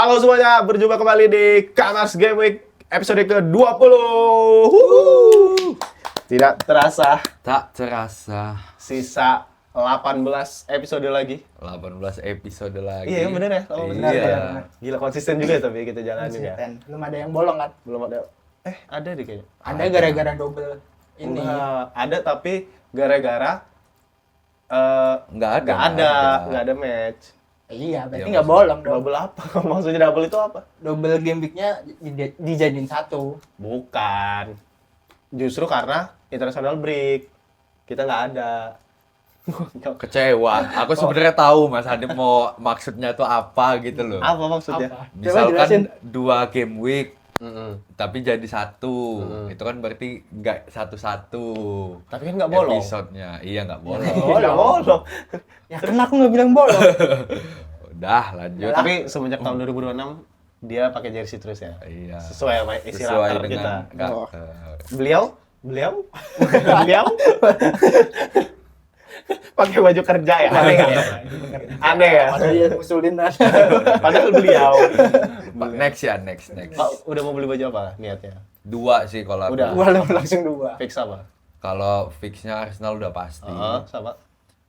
Halo semuanya, berjumpa kembali di Kamars Game Week episode ke-20. Tidak terasa, Tak terasa sisa 18 episode lagi. 18 episode lagi. Iya, bener ya? 18 Iya. bener. Gila konsisten juga tapi kita jalanin ya. Konsisten. Belum ada yang bolong kan? Belum ada. Ada deh kayaknya. Ada gara-gara double ini. Enggak, ada tapi gara-gara Nggak nggak ada match. Iya, berarti Iya, nggak bolong dong. Double apa? Maksudnya double itu apa? Double game week-nya dijadiin satu. Bukan. Justru karena international break. Kita nggak ada. Kecewa. Aku sebenarnya tahu Mas Adi mau maksudnya tuh apa gitu loh. Apa maksudnya? Apa? Coba Misalkan jelasin. 2 game week Mm-mm. tapi jadi satu. Itu kan berarti nggak satu-satu. Tapi kan nggak bolong. Episodenya. Iya nggak bolong. Nggak bolong. Ya kan aku nggak bilang bolong. Udah lanjut. Tapi semenjak tahun 2026 dia pakai jersey terus ya. Iya. Sesuai sama isi Sesuai latar kita. dengan karakter. Beliau pakai baju kerja ya. Aneh nggak ya? Aneh ya. Masa dia ngusulin kan? Padahal beliau. Next ya, next. Oh, udah mau beli baju apa niatnya? 2 sih kalau aku. Udah. Gua langsung dua. Fix apa? Kalau fixnya Arsenal udah pasti. Sama.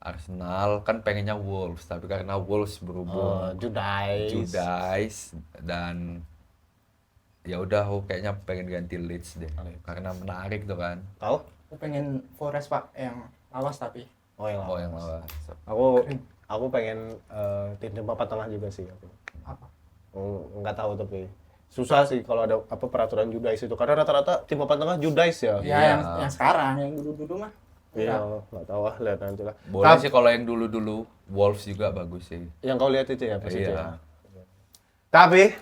Arsenal kan pengennya Wolves, tapi karena Wolves berhubung Judice dan ya udah aku kayaknya pengen ganti Leeds deh. Karena menarik tuh kan. Tahu? Aku pengen Forest Pak yang awas tapi. Oh yang Oh yang lawan. Aku pengen tim papan tengah juga sih aku. Apa? Nggak tahu tapi susah sih kalau ada apa peraturan Judice itu karena rata-rata tim papan tengah Judice ya. Ya yang sekarang, yang dulu-dulu mah. Iya, nggak tahu lah, lihat nanti lah. Boleh sih kalau yang dulu-dulu Wolves juga bagus sih. Yang kau lihat itu ya, pas itu Iya. ya. Tapi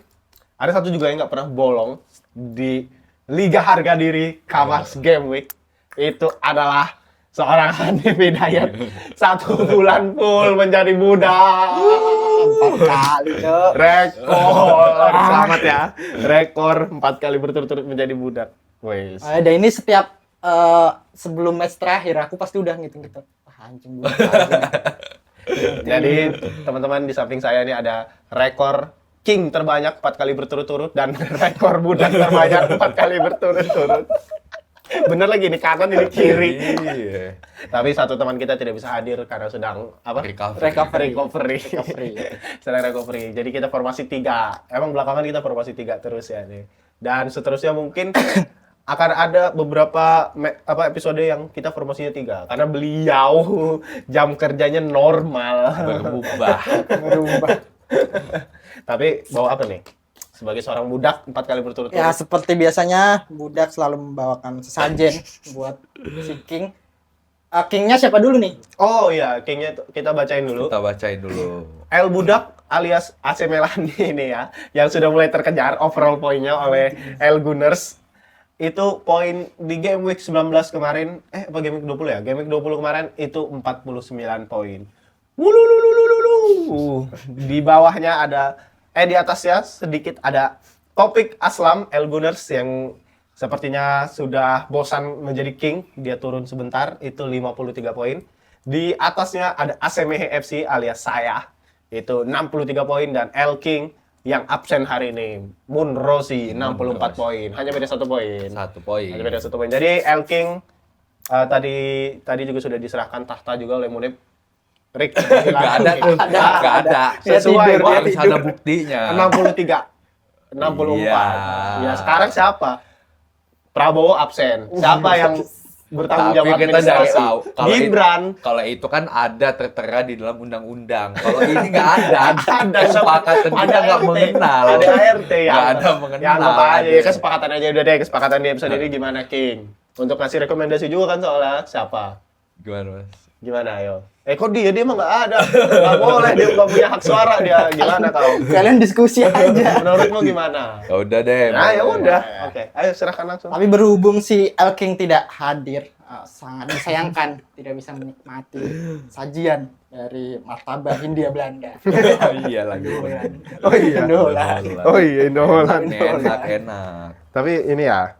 ada satu juga yang nggak pernah bolong di Liga Harga Diri Kamars Game Week. Itu adalah seorang Hanif Hidayat 1 bulan full menjadi budak. 4 kali tuh. Rekor, selamat ya. Rekor 4 kali berturut-turut menjadi budak. Wes. Dan ini setiap sebelum match terakhir aku pasti udah ngitung gitu. Wah, anjing gua. Jadi teman-teman di samping saya ini ada rekor king terbanyak 4 kali berturut-turut dan rekor budak terbanyak 4 kali berturut-turut. Bener lagi ini kanan ini kiri. Iya. Tapi satu teman kita tidak bisa hadir karena sedang apa? Recovery. Sedang recovery. Jadi kita formasi 3. Emang belakangan kita formasi 3 terus ya nih. Dan seterusnya mungkin akan ada beberapa episode yang kita formasinya 3 karena beliau jam kerjanya normal. Berubah. Tapi bawa apa nih? Sebagai seorang budak 4 kali berturut-turut. Ya seperti biasanya budak selalu membawakan sesajen buat si King. Kingnya siapa dulu nih? Oh iya, kayaknya kita bacain dulu. Kita bacain dulu. El Budak alias AC Milan ini ya, yang sudah mulai terkejar overall poinnya oleh El Gunners. Itu poin di game week 19 kemarin, apa game week 20 ya? Game week 20 kemarin itu 49 poin. Wulululululu. Di bawahnya ada di atasnya sedikit ada Topik Aslam El Gunners yang sepertinya sudah bosan menjadi king, dia turun sebentar, itu 53 poin. Di atasnya ada ACMH FC alias saya, itu 63 poin dan El King yang absen hari ini, Moon Rossi 64 poin, hanya beda 1 poin. 1 poin. Hanya beda 1 poin. Jadi El King tadi juga sudah diserahkan tahta juga oleh Munib. Rick, Gak ada tuh. Gak ada. Sesuai, Wah, harus ada buktinya. 63, 64. Iya. Ya sekarang siapa? Prabowo absen. Siapa yang bertanggung Tapi jawab kita dari administrasi? awal. Gibran. Kalau itu kan ada tertera di dalam undang-undang. Kalau ini nggak ada. Ada Kesepakatan kita nggak RT. mengenal. Ada ART ya. Nggak ada mengenal. Ya anggap aja ya, kesepakatan aja udah deh. Kesepakatan di episode ini gimana King? Untuk ngasih rekomendasi juga kan soalnya siapa? Gimana Mas? Gimana ayo? Kok dia mah nggak ada. Nggak boleh, dia nggak punya hak suara dia. Gimana kau? Kalian diskusi aja. Menurutmu gimana? Ya udah deh. Nah ya udah. Oke, ayo serahkan langsung. Tapi berhubung si El King tidak hadir, sangat disayangkan tidak bisa menikmati sajian dari martabak Hindia Belanda. Oh iya lagi. Oh iya. Indolan. Oh iya, Indolan. Enak. Tapi ini ya.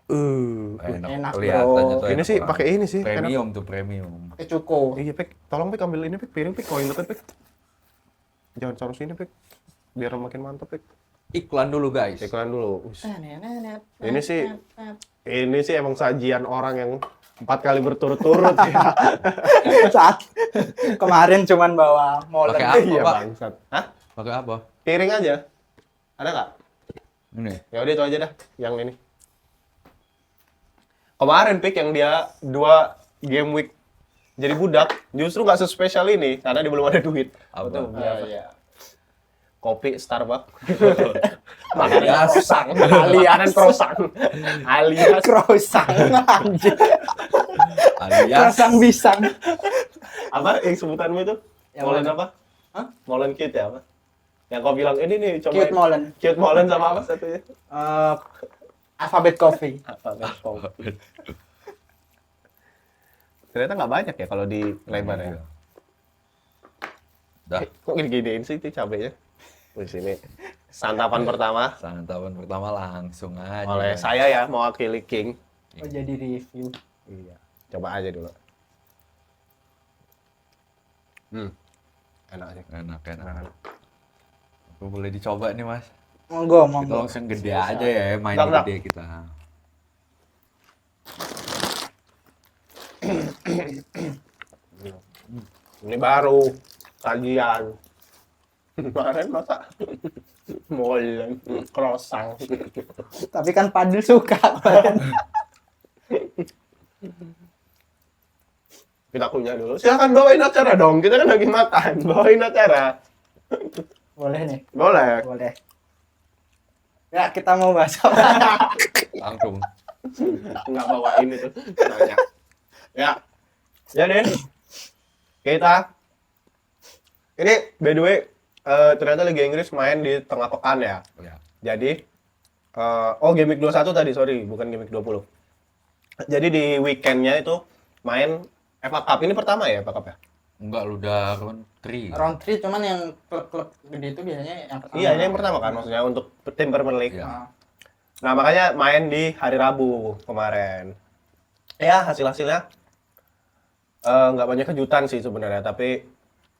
Enak. Enak, Kelihatannya bro. tuh Ini enak sih banget. pakai ini sih. Premium tuh premium. Pakai cuko. Iya, Pek. Tolong Pek ambil ini, Pek. Piring, Pek. Koin dekat, Pek. Jangan taruh sini, Pek. biar makin mantep Pik. Iklan dulu guys. Iklan dulu. Ini sih emang sajian orang yang 4 kali berturut-turut ya. Saat kemarin cuman bawa molen. Pakai apa, Iya Pak? bangsat. Hah? Pakai apa? Piring aja. Ada nggak? Ini. Ya udah itu aja dah, yang ini. Kemarin Pik yang dia 2 game week jadi budak, justru nggak sespesial ini karena dia belum ada duit. Apa? Betul, Iya. kopi Starbucks. Alias. Croissant. Alias croissant. Alias Croissant anjing. Alias. Croissant pisang. apa yang sebutanmu itu? Yang Molen mana? apa? Hah? Molen kit ya apa? Yang kau bilang ini nih coba. Cute molen. Cute molen sama apa satunya? Alphabet coffee. Apa? Ternyata nggak banyak ya kalau di lebar ya. Dah. Kok gini-giniin sih itu cabenya? Di sini. Santapan pertama Santapan pertama langsung aja. oleh saya ya mewakili King. Oh jadi review. Iya. Coba aja dulu. Enak sih. Enak. Aku boleh dicoba nih mas. Monggo. Kita langsung gede aja ya, main Dak. gede kita. Ini baru sajian. Kemarin masa molen, croissant. Tapi kan Padil suka. Kita kunyah dulu. Silakan bawain acara dong. Kita kan lagi makan. Bawain acara. Boleh nih. Boleh. Boleh. Ya kita mau bahas apa? Langsung. Nggak bawain itu. Nanya. Ya. Jadi kita ini by the way ternyata Liga Inggris main di tengah pekan ya. Ya. Jadi Game Week 21 tadi, sorry, bukan Game Week 20. Jadi di weekendnya itu main FA Cup. Ini pertama ya FA Cup ya? Enggak, lu udah round 3. Round 3 cuman yang klub-klub gede itu biasanya yang pertama. Iya, ini yang pertama kan maksudnya untuk tim Premier League. Iya. Nah, Nah, makanya main di hari Rabu kemarin. Ya, hasil-hasilnya nggak banyak kejutan sih sebenarnya, tapi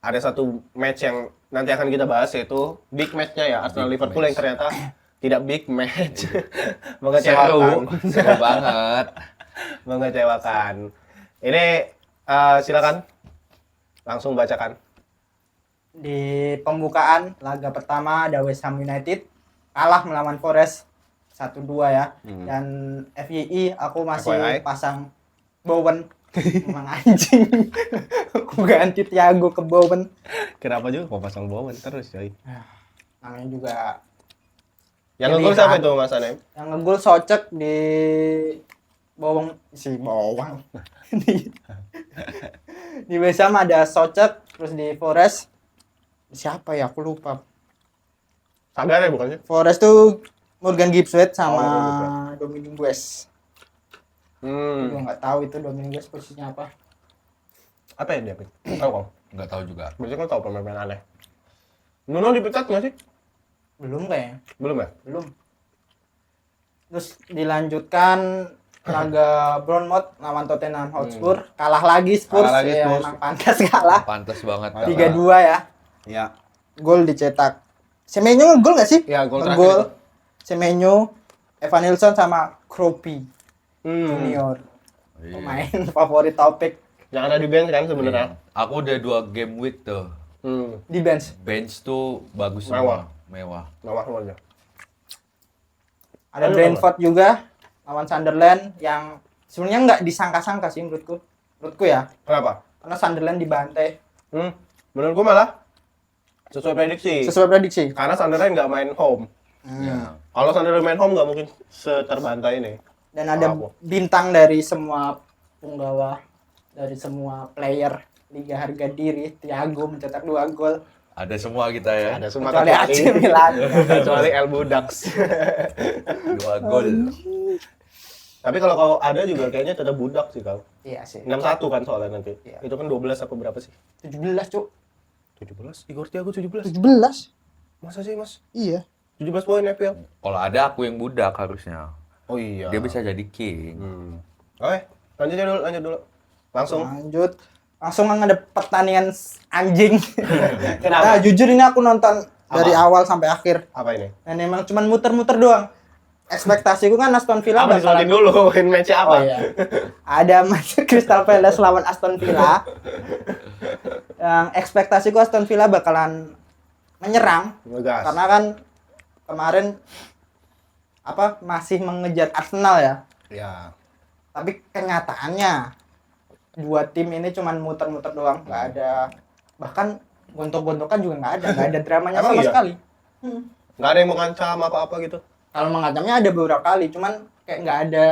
ada satu match yang nanti akan kita bahas yaitu big match-nya ya, Arsenal Big Liverpool match. yang ternyata tidak big match. Mengecewakan. Seru banget. Mengecewakan. Ini silakan langsung bacakan. di pembukaan laga pertama ada West Ham United kalah melawan Forest 1-2 ya. Dan FYI aku masih FYI. pasang Bowen. Emang anjing. Aku ganti Thiago ke Bowen. Kenapa juga kok pasang Bowen terus, coy? Namanya juga Yang Pilihan. ngegol siapa itu Mas Anem? yang ngegol Socek di Bawang di West Ham ada Socek, terus di Forest siapa ya aku lupa. Sadar ya bukan sih? Forest tuh Morgan Gibbs-White sama Morgan Dominic West. Gue nggak tahu itu Dominic West posisinya apa. Apa ya dia, Pik? Tahu kok. Enggak tahu juga. Biasanya kan tahu pemain aneh. Nuno dipecat nggak sih? Belum kayaknya. Belum ya? Belum. Terus dilanjutkan laga Bournemouth lawan Tottenham Hotspur. Kalah lagi Spurs. Kalah lagi Ya, Spurs. emang pantas kalah. Pantas banget. 3-2 ya. Iya. Gol dicetak. Semenyo ngegol nggak sih? Iya, gol terakhir Ngegol. itu. Semenyo, Evan Nilsson sama Kropi Junior. Iya. Pemain favorit Topik Yang ada di bench kan sebenarnya. Aku udah 2 game week tuh. di bench. Bench tuh bagus Mewah. semua. Mewah. Mewah semuanya. Ada Aduh, Brentford juga lawan Sunderland yang sebenarnya nggak disangka-sangka sih menurutku. Menurutku ya. Kenapa? Karena Sunderland dibantai Menurut gua malah sesuai prediksi. sesuai prediksi. Karena Sunderland nggak main home. Ya. Kalau Sunderland main home nggak mungkin seterbantai ini. Dan ada Apa? bintang dari semua punggawa, dari semua player Liga Harga Diri. Thiago mencetak 2 gol. Ada semua kita ya. Ada semua Kecuali AC Milan. kecuali El Budaks. 2 gol. Tapi kalau kau ada juga kayaknya tetap budak sih kau. Iya sih. 6-1 kan soalnya nanti. Iya. Itu kan 12 apa berapa sih? 17, Cuk. 17? Igor Thiago 17. 17. Masa sih, Mas? Iya. 17 poin FPL. Kalau ada aku yang budak harusnya. Oh iya. Dia bisa jadi king. Oke, lanjut dulu. Langsung. Lanjut. Langsung ada pertandingan anjing. Kenapa? Nah, jujur ini aku nonton dari awal sampai akhir. Apa ini? Dan emang cuman muter-muter doang. Ekspektasiku kan Aston Villa Apa disebutin dulu? Match apa? Oh, iya. Ada match Crystal Palace lawan Aston Villa. Yang ekspektasiku Aston Villa bakalan menyerang. Ngegas. Karena kan kemarin masih mengejar Arsenal ya. Ya. Tapi kenyataannya dua tim ini cuman muter-muter doang, nggak ada, bahkan gontok-gontokan juga nggak ada dramanya Emang sama iya? sekali. Nggak ada yang mengancam apa-apa gitu. Kalau mengancamnya ada beberapa kali, cuman kayak nggak ada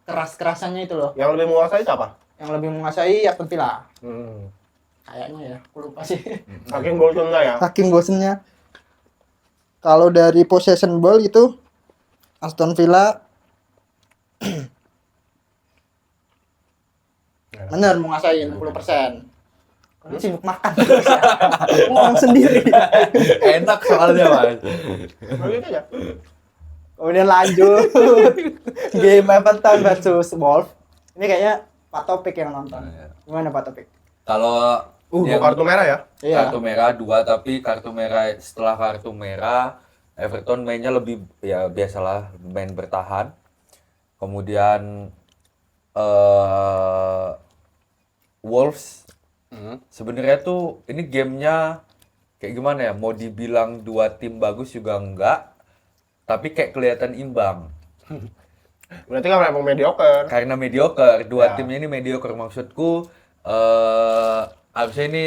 keras-kerasannya itu loh. Yang lebih menguasai siapa? Yang lebih menguasai Aston Villa. Hmm. Kayaknya ya, aku lupa sih. Saking bosennya ya. Saking bosennya. Kalau dari possession ball itu Aston Villa bener menguasai 60%. Karena sibuk makan. Ngomong sendiri. Enak soalnya, Mas. Begitu aja. Kemudian lanjut game Everton versus Wolves. Ini kayaknya Pak Topik yang nonton. Gimana Pak Topik? Kalau yang Kartu merah ya? Iya. kartu merah 2, tapi kartu merah setelah kartu merah Everton mainnya lebih ya biasalah main bertahan. Kemudian Wolves sebenarnya tuh ini gamenya kayak gimana ya? Mau dibilang dua tim bagus juga enggak, tapi kayak kelihatan imbang. Berarti kan memang mediocre. Karena mediocre, dua Ya. timnya ini mediocre. Maksudku harusnya ini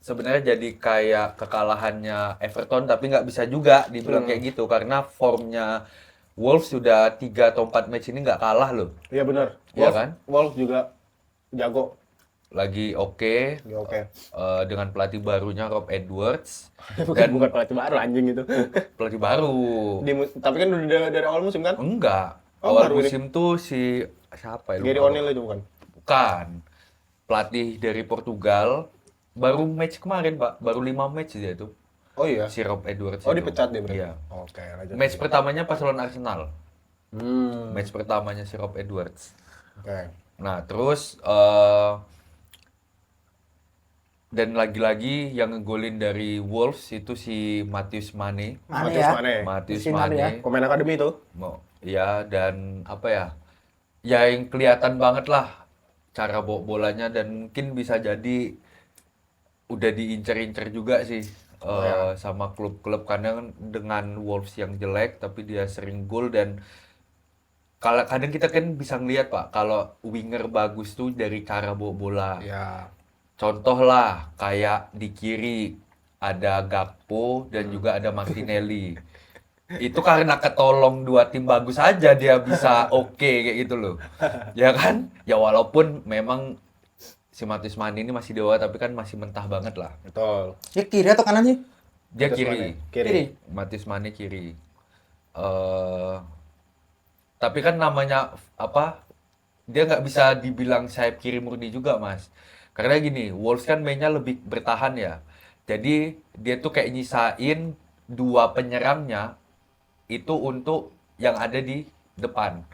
sebenarnya jadi kayak kekalahannya Everton, tapi nggak bisa juga dibilang kayak gitu karena formnya Wolves sudah 3 atau 4 match ini nggak kalah loh. Iya benar. Iya kan? Wolves juga jago. Lagi oke Ya, oke. dengan pelatih barunya Rob Edwards. Bukan pelatih baru anjing itu. Pelatih baru. Tapi kan udah dari awal musim kan? Enggak. Oh, Awal baru ini. musim tuh si siapa ya? Gary lupa. O'Neil itu bukan? Bukan. Pelatih dari Portugal. Baru match kemarin, Pak. Baru 5 match dia tuh. Oh iya. Si Rob Edwards Oh itu. dipecat dia berarti. Iya. Oke, lanjut. Match pertamanya pas lawan Arsenal. Hmm. Match pertamanya si Rob Edwards. Oke. Nah, terus dan lagi-lagi yang ngegolin dari Wolves itu si Matheus Mane. Mana Matius ya? Mane. Matheus Sinar ya. Mane. Pemain akademi itu. Mau ya, dan apa ya? Ya yang kelihatan banget lah cara bawa bolanya, dan mungkin bisa jadi udah diincer-incer juga sih sama klub-klub, karena kan dengan Wolves yang jelek tapi dia sering gol. Dan kalau kadang kita kan bisa ngeliat, Pak, kalau winger bagus tuh dari cara bawa bola. Ya. Contoh lah kayak di kiri ada Gakpo dan juga ada Martinelli. Itu karena ketolong dua tim bagus aja dia bisa oke kayak gitu loh. Ya kan? Ya walaupun memang si Matheus Mane ini masih dewa, tapi kan masih mentah banget lah. Betul. Dia kiri atau kanan sih? Dia Matheus kiri. Mane. Kiri. Matheus Mane kiri. Tapi kan namanya apa? Dia nggak bisa dibilang sayap kiri murni juga, Mas. Karena gini, Wolves kan mainnya lebih bertahan ya. Jadi dia tuh kayak nyisain dua penyerangnya itu untuk yang ada di depan.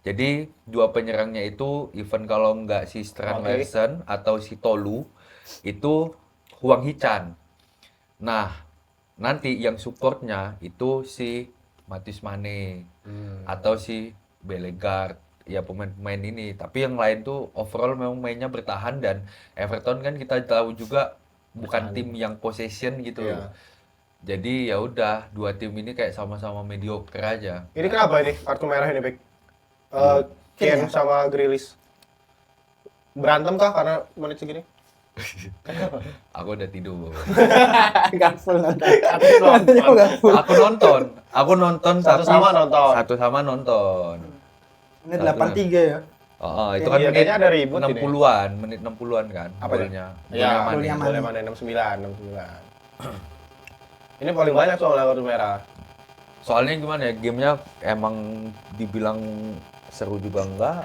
Jadi dua penyerangnya itu even kalau nggak si Strand Oke. Larsen atau si Tolu itu Hwang Hee-chan. Nah, nanti yang supportnya itu si Matheus Mane atau si Bellegarde, ya pemain-pemain ini. Tapi yang lain tuh overall memang mainnya bertahan, dan Everton kan kita tahu juga bukan tim yang possession gitu Iya. loh. Jadi ya udah, dua tim ini kayak sama-sama mediocre aja. Ini kenapa ini kartu merah ini, Pik? Ken sama Grealish. Berantem kah karena menit segini? Aku udah tidur. Gak full nonton. Aku nonton Satu tapi sama nonton. Satu sama nonton. Menit 83 ya. Oh, itu kan Iya, menit kayaknya ada ribut ini. 60-an, menit 60-an kan. Apa dia? golnya. Iya, Golnya Mane. golnya Mane. boleh mana 69. Ini paling banyak soalnya kartu merah. Soalnya gimana ya, gamenya emang dibilang seru juga enggak.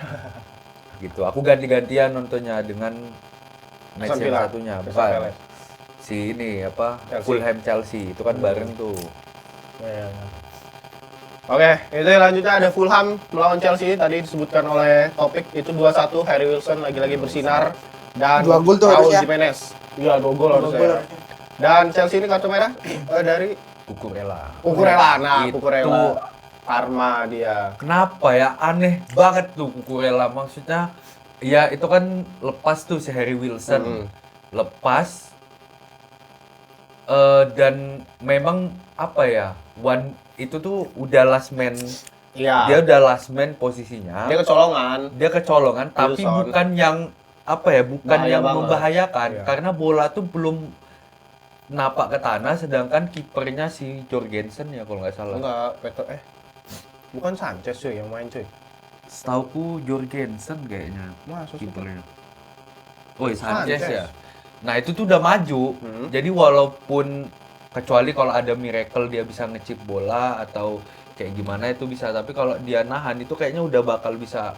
Gitu. Aku ganti-gantian nontonnya dengan match Aston yang Villa. satunya. Crystal Bukan. Palace. Si ini apa? Chelsea. Fulham Chelsea. Itu kan bareng tuh. Iya. Oke, itu selanjutnya ada Fulham melawan Chelsea. Tadi disebutkan oleh Topik itu 2-1. Harry Wilson lagi-lagi bersinar dan 2 gol tuh Raul harusnya. Jimenez. Iya, 2 gol harusnya. Dan Chelsea ini kartu merah dari Cucurella. Cucurella. Nah, Itu Cucurella karma dia. kenapa ya aneh banget tuh Cucurella, maksudnya ya itu kan lepas tuh si Harry Wilson lepas dan memang apa ya itu tuh udah last man, Iya. dia udah last man posisinya, Dia kecolongan. tapi Wilson. bukan yang apa ya, bukan Bahaya yang banget. membahayakan Iya. karena bola tuh belum napak ke tanah, sedangkan kipernya si Jorgensen ya kalau nggak salah. Enggak, bukan Sanchez cuy yang main cuy. Setauku Jorgensen kayaknya Masa sih? kipernya. Oh, Sanchez Sanchez. ya. Nah, itu tuh udah maju. Jadi walaupun kecuali kalau ada miracle dia bisa ngechip bola atau kayak gimana itu bisa, tapi kalau dia nahan itu kayaknya udah bakal bisa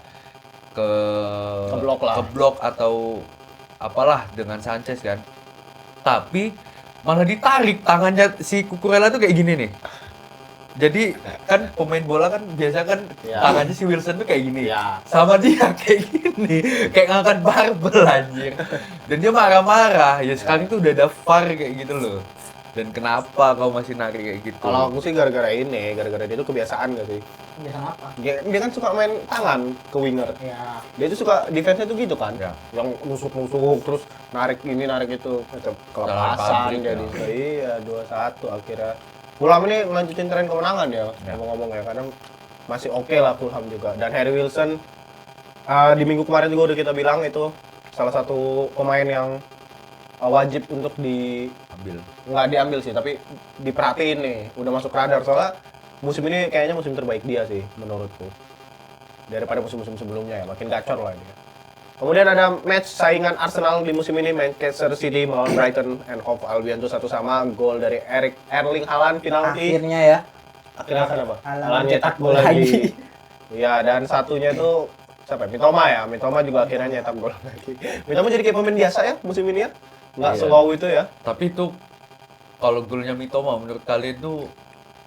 Keblok lah. keblok atau apalah dengan Sanchez kan. Tapi malah ditarik tangannya si Cucurella tuh kayak gini nih. Jadi kan pemain bola kan biasa kan Ya. tangannya si Wilson tuh kayak gini. Ya. Sama dia kayak gini, kayak ngangkat barbel anjir. Dan dia marah-marah. Ya sekarang tuh udah ada VAR kayak gitu loh. Dan kenapa kau masih narik kayak gitu? Kalau aku sih gara-gara dia tuh kebiasaan gak sih? Biasa apa? Dia kan suka main tangan ke winger. Ya. Dia tuh suka defense-nya tuh gitu kan. Ya. Yang nusuk-nusuk terus narik ini narik itu macam kelepasan pabrik, jadi. ya. Iya, 2-1 akhirnya. Fulham ini melanjutin tren kemenangan ya, Ya. ngomong-ngomong ya, karena masih oke lah Fulham juga. Dan Harry Wilson di minggu kemarin juga udah kita bilang itu salah satu pemain yang wajib untuk nggak diambil sih, tapi diperhatiin nih, udah masuk radar soalnya musim ini kayaknya musim terbaik dia sih menurutku daripada musim-musim sebelumnya ya, makin gacor lah dia. Kemudian ada match saingan Arsenal di musim ini, Manchester City melawan Brighton and Hove Albion tuh 1-1, gol dari Erling Haaland penalti. Akhirnya ya. Akhirnya kenapa? Haaland Haaland cetak gol lagi. Iya, dan satunya tuh siapa? Mitoma ya. Mitoma juga akhirnya nyetak gol lagi. Mitoma jadi kayak pemain biasa ya musim ini ya. Nggak Iya. se-wow itu ya. Tapi itu kalau golnya Mitoma menurut kalian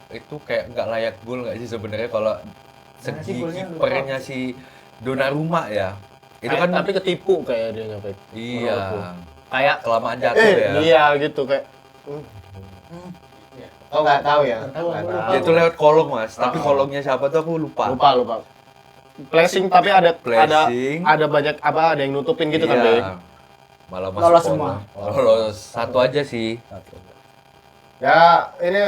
itu kayak nggak layak gol nggak sih sebenarnya kalau Mana sih segi golnya? kipernya si Donnarumma ya? Itu kan tapi ketipu kayak dia nyampe. iya. Kayak Kelamaan jatuh ya. Iya gitu kayak. Oh nggak tahu ya. Nggak tahu, Nggak aku tahu. Itu lewat kolong Mas, tapi kolongnya siapa tuh aku lupa. Lupa. Flashing tapi Flashing. ada banyak ada yang nutupin gitu kan, Bek. Iya. Malah masuk Lolos kolong. semua. Lolos satu aja sih. Ya, ini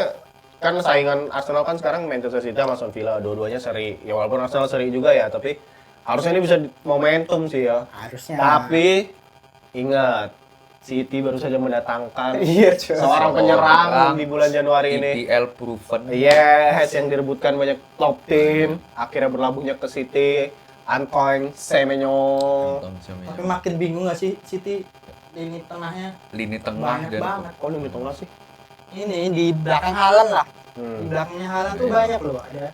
kan saingan Arsenal kan sekarang Manchester City sama Aston Villa, dua-duanya seri. Ya walaupun Arsenal seri juga ya, tapi harusnya ini bisa momentum sih ya. Harusnya. Tapi ingat, City baru saja mendatangkan Iya, cuy. seorang penyerang di bulan Januari ini. EPL proven. Yes, yang direbutkan banyak top tim, akhirnya berlabuhnya ke City, Antoine Semenyo. Tapi makin bingung nggak sih City lini tengahnya Lini tengah banyak dan banget. Kok di tengah sih? Ini di belakang Haaland lah. Hmm. Di belakangnya Haaland tuh Iya. banyak loh ada.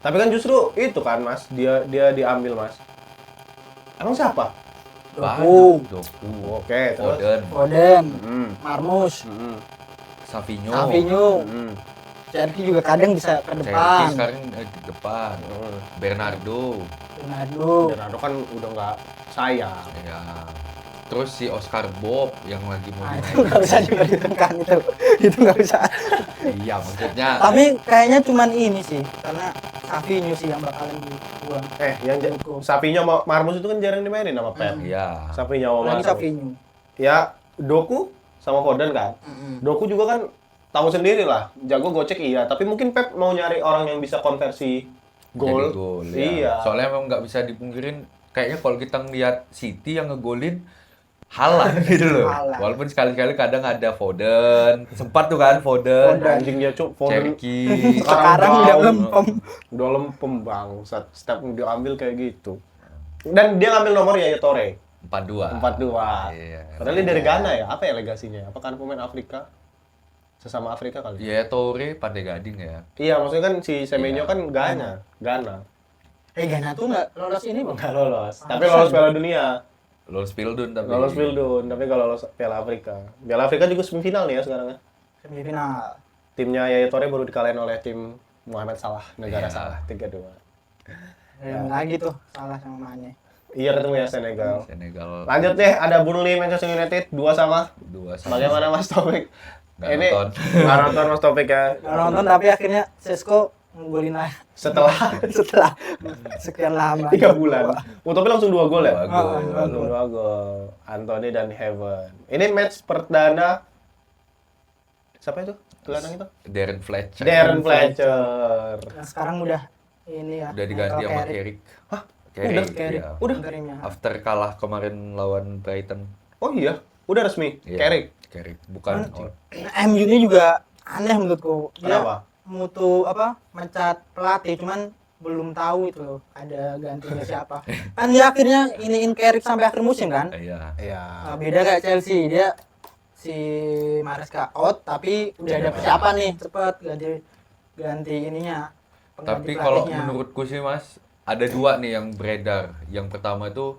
Tapi kan justru itu kan Mas, dia diambil Mas. Emang siapa? Doku. Oke, terus. Foden, Foden, Hmm. Marmus, Savinho. Savinho, Hmm. Cherky juga kadang bisa ke Cherky depan. sekarang di depan. Bernardo. Ronaldo. Bernardo kan udah nggak sayang. Ya. Terus si Oscar Bob yang lagi mau Nah, itu dinaikin. nggak bisa diperhitungkan itu. Itu nggak bisa. Iya, maksudnya Tapi kayaknya cuman ini sih, karena Savinho sih yang bakalan dibuang. Yang Sapinya sama Marmus itu kan jarang dimainin sama Pep. iya. Sapinya sama Lagi Marmus. Savinho. Ya, Doku sama Foden kan. Doku juga kan tahu sendiri lah, jago gocek iya, tapi mungkin Pep mau nyari orang yang bisa konversi Jadi gol. ya. Iya. Soalnya memang nggak bisa dipungkirin, kayaknya kalau kita ngeliat City yang ngegolin Haaland gitu loh. Haaland. Walaupun sekali-kali kadang ada Foden, sempat tuh kan Foden, Anjing dia cuk, Foden Cherky. Sekarang udah lempem. Udah lempem bangsat, setiap diambil kayak gitu. Dan dia ngambil nomor Yaya Toure, 42. 42. Iya. Padahal dia dari Ghana ya, apa ya legasinya? Apa kan pemain Afrika? Sesama Afrika kali. Iya, Toure Pantai Gading ya. Iya, maksudnya kan si Semenyo Iya. kan Ghana. Ghana tuh nggak lolos ini bang. Nggak lolos, tapi lolos Piala Dunia. Lolos Pildun tapi. Lolos Wildun, tapi kalau lolos Piala Afrika. Piala Afrika juga semifinal nih ya sekarang ya. Semifinal. Timnya Yaya Toure baru dikalahin oleh tim Muhammad Salah, negara Iya. Salah, 3-2. Dan lagi tuh salah sama Mane. Iya ketemu ya Senegal. Senegal Lanjut deh, ada Burnley Manchester United 2-2. dua sama. Bagaimana Mas Taufik? Nggak Ini nonton. nggak nonton Mas Topik ya. Nggak nonton tapi akhirnya Sesko ngunggulin lah Setelah setelah sekian lama. 3 bulan. Utopia langsung 2 gol ya? 2 gol. Langsung 2 gol. Anthony dan Heaven. Ini match perdana siapa itu? Gelandang itu? Darren Fletcher. Darren Fletcher. Nah, sekarang udah ini ya. Udah diganti sama Carrick. Hah? Carrick, Carrick. iya. Udah? Antaranya. After kalah kemarin lawan Brighton. Oh iya, udah resmi. Iya, Carrick. Carrick. Bukan. MU ini juga aneh menurutku. Dia Kenapa? mutu mencat pelatih cuman belum tahu itu loh ada gantinya siapa. Kan dia akhirnya iniin Carrick sampai akhir musim kan. Iya. Iya. Nah, beda kayak Chelsea, dia si Maresca out tapi udah ada persiapan nih cepet ganti ininya. pengganti Tapi kalau pelatihnya. menurutku sih Mas, ada 2 nih yang beredar. Yang pertama itu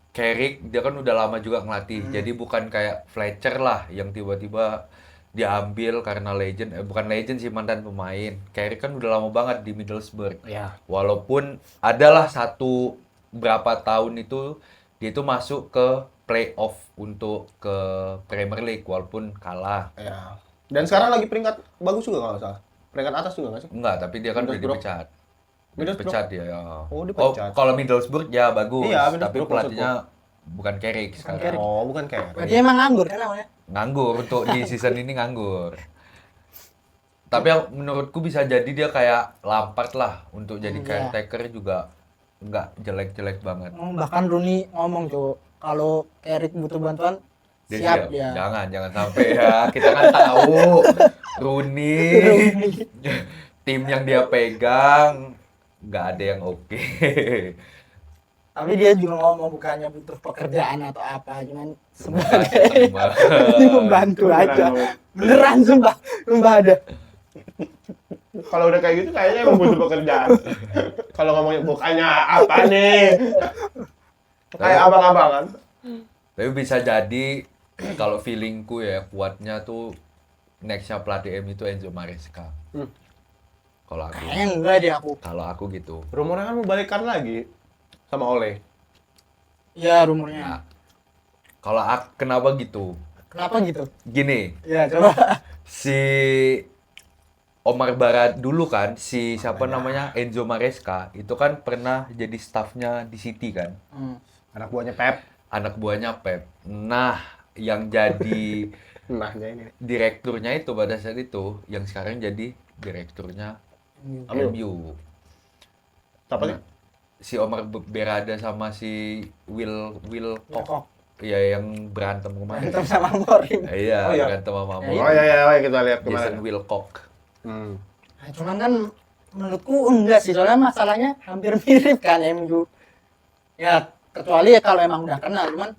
Carrick, dia kan udah lama juga ngelatih. Jadi bukan kayak Fletcher lah yang tiba-tiba diambil karena legend. Bukan legend sih, mantan pemain. Carrick kan udah lama banget di Middlesbrough. Iya. Walaupun adalah satu berapa tahun itu dia itu masuk ke playoff untuk ke Premier League walaupun kalah. Iya. Dan sekarang lagi peringkat bagus juga kalau nggak salah. Peringkat atas juga nggak sih? Enggak, tapi dia kan udah Middlesbrough. dipecat. Middlesbrough? Dipecat dia ya. Oh, dipecat. Kalau Middlesbrough ya bagus, Iya, tapi Middlesbrough pelatihnya bukan Carrick sekarang. Carrick. Oh, bukan Carrick. Berarti emang nganggur kan awalnya? Nganggur untuk di season ini nganggur. Tapi yang menurutku bisa jadi dia kayak Lampard lah untuk jadi Iya. caretaker juga nggak jelek-jelek banget. Bahkan Rooney ngomong tuh kalau Carrick butuh bantuan Dia siap siap. dia. Jangan sampai ya. Kita kan tahu Rooney tim yang dia pegang nggak ada yang oke. Tapi dia juga ngomong bukannya butuh pekerjaan atau apa, cuman Semoga sebagai ini membantu aja. Beneran sumpah ada. Kalau udah kayak gitu kayaknya emang butuh pekerjaan. Kalau ngomongnya bukannya apa nih? Kayak abang-abangan. Tapi bisa jadi kalau feelingku ya kuatnya tuh nextnya pelatih MU itu Enzo Maresca. Kalau aku, Kayaknya enggak deh aku. kalau aku gitu. Rumornya kan mau balikan lagi sama Ole. Ya rumornya. Nah, kalau aku kenapa gitu? Kenapa gitu? Gini, Ya coba. si Omar Barat dulu kan, si siapa namanya Enzo Maresca itu kan pernah jadi staffnya di City kan, Anak buahnya Pep. anak buahnya Pep. Nah, yang jadi Nahnya ini. direkturnya itu pada saat itu, yang sekarang jadi direkturnya Ambil. MU. Siapa sih? Si Omar Berada sama si Will Cock. Wilcock. Iya, yang berantem kemarin. Berantem sama Morim. Iya, Oh, iya. berantem sama Ya, Oh iya, kita lihat Jason kemarin. Wilcock. Nah, cuman kan menurutku enggak sih, soalnya masalahnya hampir mirip kan MU. Ya kecuali ya kalau emang udah kenal, cuman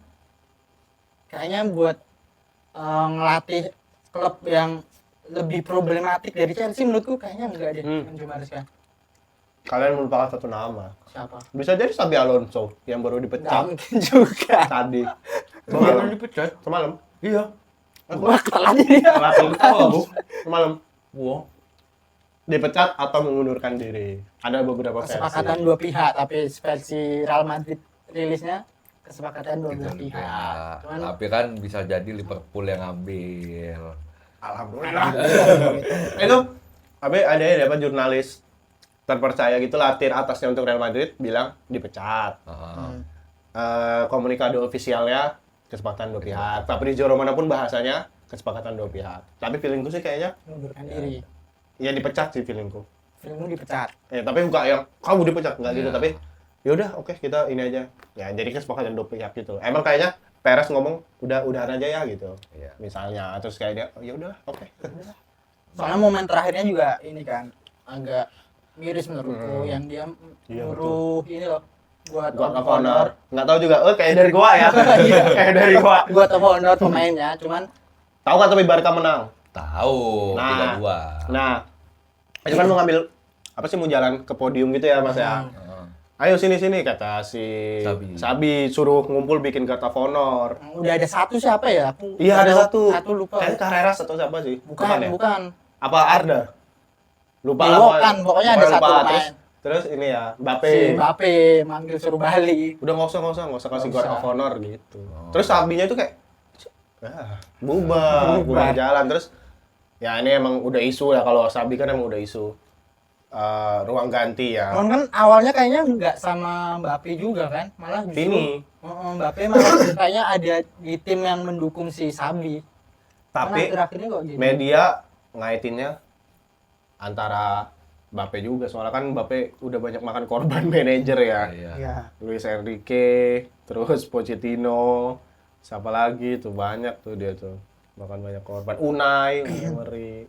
kayaknya buat ngelatih klub yang lebih problematik dari Chelsea menurutku kayaknya enggak deh. Cuma harus kan. Kalian melupakan satu nama. Siapa? Bisa jadi Xabi Alonso yang baru Enggak dipecat mungkin juga. tadi. Semalam dipecat. Semalam. Iya. Wah, ketelan dia. Semalam. Wah. Dipecat atau mengundurkan diri. Ada beberapa versi. Kesepakatan dua pihak, tapi versi Real Madrid rilisnya kesepakatan dua belah Gitu, pihak. ya. Cuman Tapi kan bisa jadi Liverpool yang ambil. Alhamdulillah. Itu ada ya apa jurnalis terpercaya gitu lah tier atasnya untuk Real Madrid bilang dipecat. Komunikado ofisialnya kesepakatan dua pihak. Tapi di Joro manapun bahasanya kesepakatan dua pihak. Tapi feelingku sih kayaknya mengundurkan diri. ya dipecat sih feelingku. Filmmu dipecat. Tapi bukan yang kamu dipecat enggak gitu, Iya. tapi yaudah oke kita ini aja. Ya jadi kesepakatan dua pihak gitu. Emang kayaknya Perez ngomong udahan aja ya gitu. Iya. Misalnya terus kayak dia ya udah oke. Soalnya momen terakhirnya juga ini kan agak miris menurutku yang dia Iya, nyuruh ini loh buat Gua of ke honor. honor. Nggak tahu juga. Kayak dari gua ya. Kayak dari gua. Buat of honor pemainnya, cuman Tahu kan tapi Barca menang. Tahu, Nah. 3-2. Nah, itu kan mau ngambil apa sih mau jalan ke podium gitu ya Mas ya. Ayo sini kata si Sabi suruh ngumpul bikin kartu of honor. udah ada satu siapa ya? Aku Iya ada satu. Satu lupa. Kayaknya Carreras atau siapa sih? Bukan, ya? bukan. Apa Arda? Lupa Belokan, pokoknya ada satu lupa. pemain. Terus ini ya, Mbappe. Si Mbappe manggil suruh balik. Udah nggak usah kasih Nggak guard usah. of honor gitu. Terus Sabinya itu kayak Bubar jalan. Terus ya ini emang udah isu ya, kalau Sabi kan emang udah isu ruang ganti ya. Cuman kan awalnya kayaknya nggak sama Mbappe juga kan, malah justru Vini. Mbappe malah kayaknya ada di tim yang mendukung si Sabi. Tapi akhir-akhirnya kok gitu. media ngaitinnya antara Mbappe juga, soalnya kan Mbappe udah banyak makan korban manajer ya. Iya. Iya. Luis Enrique, terus Pochettino, siapa lagi tuh, banyak tuh dia tuh makan banyak korban. Unai, Emery,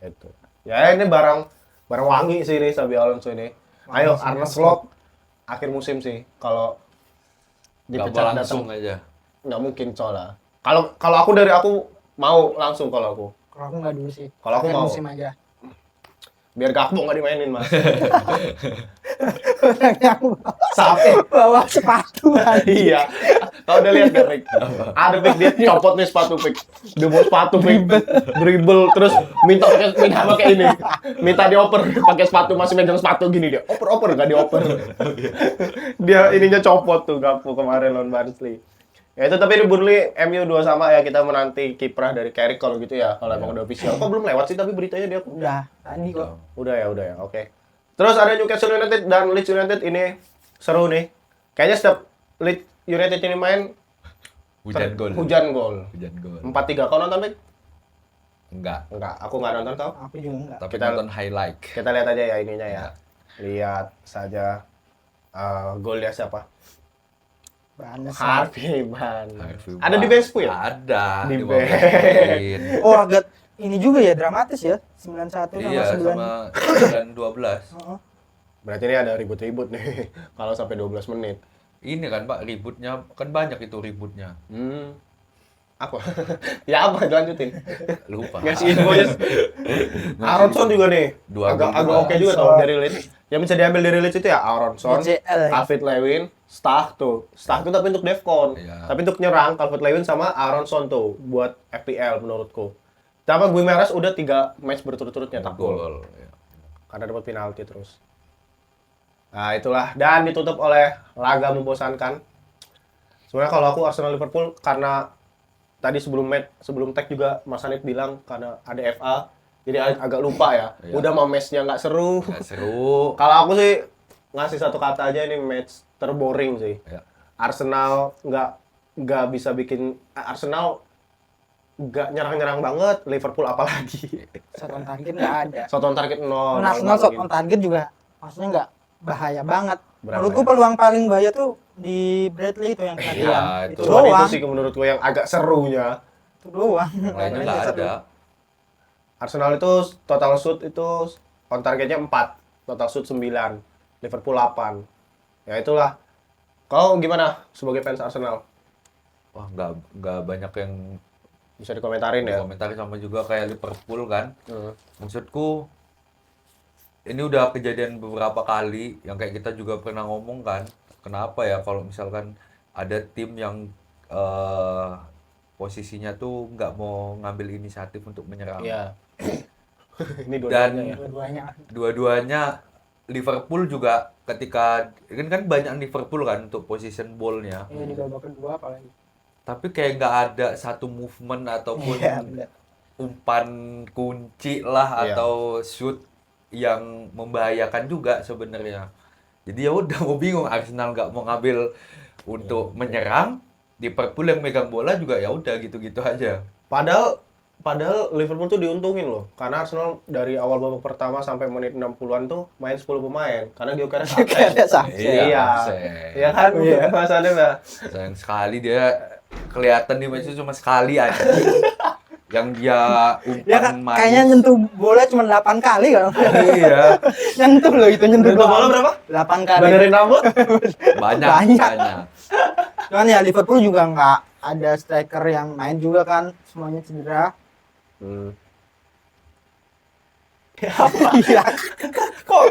itu. Ya ini barang wangi sih ini Xabi Alonso ini. Ayo Arne Slot akhir musim sih kalau Nggak dipecat mau langsung datang. aja. Nggak mungkin soalnya. Kalau aku mau langsung kalau aku. Kalau aku nggak dulu sih. Kalau aku Akhir mau. musim aja. Biar Gakpo nggak dimainin, Mas. Orangnya aku Sampai bawa sepatu aja. iya. Kau udah lihat gak, Pik? Ada Pik, dia copot nih sepatu, Pik. Dia bawa sepatu, Pik. Dribble, terus minta pakai ini. Minta dioper pakai sepatu, masih megang sepatu gini dia. Oper, nggak dioper. Dia ininya copot tuh Gakpo kemarin lawan Barnsley. Ya itu, tapi di Burnley MU 2 sama ya, kita menanti kiprah dari Carrick kalau gitu ya, kalau emang udah official. Kok belum lewat sih tapi beritanya dia Udah, tadi kok. Udah ya, oke. Terus ada Newcastle United dan Leeds United, ini seru nih. Kayaknya setiap Leeds United ini main Hujan gol. Hujan gol. 4-3. Kau nonton, Pik? Enggak. Enggak, aku nggak nonton kau. Aku juga enggak. Tapi Kita- nonton highlight. Kita lihat aja ya ininya ya. Lihat saja golnya siapa? Bahannya Harvey Barnes. Harvey Ada di Barnes. benchku ya? Ada. Di bench. Oh, agak ini juga ya dramatis ya. 91 Iya, sama 9. sama 9-12. Heeh. Berarti ini ada ribut-ribut nih kalau sampai 12 menit. Ini kan Pak, ributnya kan banyak itu ributnya. Apa? Ya apa? Lanjutin. Lupa. Ngasih infonya. Aronson juga nih. Dua agak gol oke juga. juga tau dari Leeds. Yang bisa diambil dari Leeds itu ya Aronson, DCL ya? Calvert-Lewin, Stark tuh. Stark itu tapi untuk Defcon. Iya. Tapi untuk nyerang Calvert-Lewin sama Aronson tuh buat FPL menurutku. Sama Guimaraes udah 3 match berturut-turut nyetak gol. Gol. Ya. Karena dapat penalti terus. Nah, itulah, dan ditutup oleh laga membosankan. Sebenarnya kalau aku Arsenal Liverpool, karena tadi sebelum tag juga Mas Hanif bilang karena ada FA, jadi agak lupa ya. Iya. Udah mau match-nya nggak seru. Nggak seru. Kalau aku sih ngasih satu kata aja, ini match terboring sih. Ya. Arsenal nggak bisa bikin, Arsenal nggak nyerang-nyerang banget, Liverpool apalagi. Shot on target nggak ada. Shot on target 0. Arsenal shot on target juga maksudnya nggak bahaya banget. Berapa Menurutku ya? peluang paling bahaya tuh di Bradley itu yang kena Iya, tiang. itu. Itu Cuman itu doang. sih menurutku yang agak serunya. Itu doang. Yang lainnya nggak ada. Arsenal itu total shoot itu on targetnya 4, total shoot 9, Liverpool 8. Ya itulah. Kau gimana sebagai fans Arsenal? Wah, nggak banyak yang Bisa dikomentarin ya. komentar, sama juga kayak Liverpool kan. Hmm. Maksudku ini udah kejadian beberapa kali yang kayak kita juga pernah ngomong kan. Kenapa ya kalau misalkan ada tim yang posisinya tuh nggak mau ngambil inisiatif untuk menyerang. Iya. Ini Dan dua-duanya ya. Dua-duanya. dua-duanya Liverpool juga ketika kan banyak Liverpool kan untuk position ball-nya. Ini di babak kedua apalagi. Tapi kayak nggak ada satu movement ataupun Iya, bener. umpan kunci lah Iya. atau shoot yang membahayakan juga sebenarnya. Jadi ya udah, mau bingung, Arsenal nggak mau ngambil untuk menyerang, Liverpool yang megang bola juga ya udah gitu-gitu aja. Padahal Liverpool tuh diuntungin loh, karena Arsenal dari awal babak pertama sampai menit 60-an tuh main 10 pemain, karena dia kira Kayak Sakti. Iya. Absen. Iya kan? Iya. Mas Adem ya. Sayang sekali dia kelihatan di match itu cuma sekali aja. Yang dia Ya umpan kan, kayaknya nyentuh bola cuma 8 kali kan. Iya, Nyentuh loh itu, nyentuh Nyentuh bola doang. berapa? 8 kali. Benerin rambut? banyak. Banyak. Cuman ya Liverpool juga nggak ada striker yang main juga kan, semuanya cedera. Iya. Kok?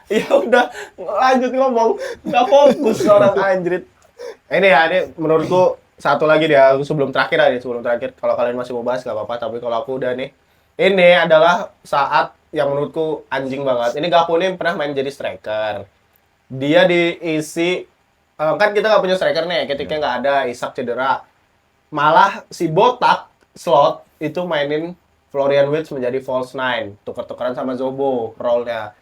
Ya udah, lanjut ngomong. Nggak fokus orang anjrit. Ini ya, ini menurutku satu lagi dia sebelum terakhir. Kalau kalian masih mau bahas nggak apa-apa, tapi kalau aku udah nih, ini adalah saat yang menurutku anjing banget. Ini Gakpo ini pernah main jadi striker. Dia diisi, kan kita nggak punya striker nih, ketika nggak ada Isak cedera. malah si botak slot itu mainin Florian Wirtz menjadi false nine, tuker-tukeran sama Zobo role-nya.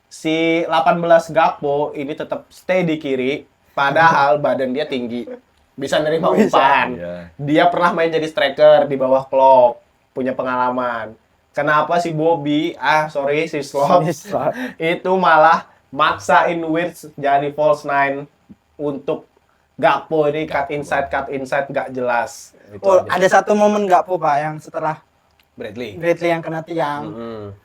Si 18 Gakpo ini tetap stay di kiri, padahal badan dia tinggi, bisa nerima umpan. Iya. Dia pernah main jadi striker di bawah Klopp, punya pengalaman. Kenapa si Bobby, si Slot, itu malah maksain Wirtz jadi false nine untuk Gakpo ini cut inside nggak jelas. Itu Oh, aja. ada satu momen nggak po Pak yang setelah Bradley. Bradley yang kena tiang,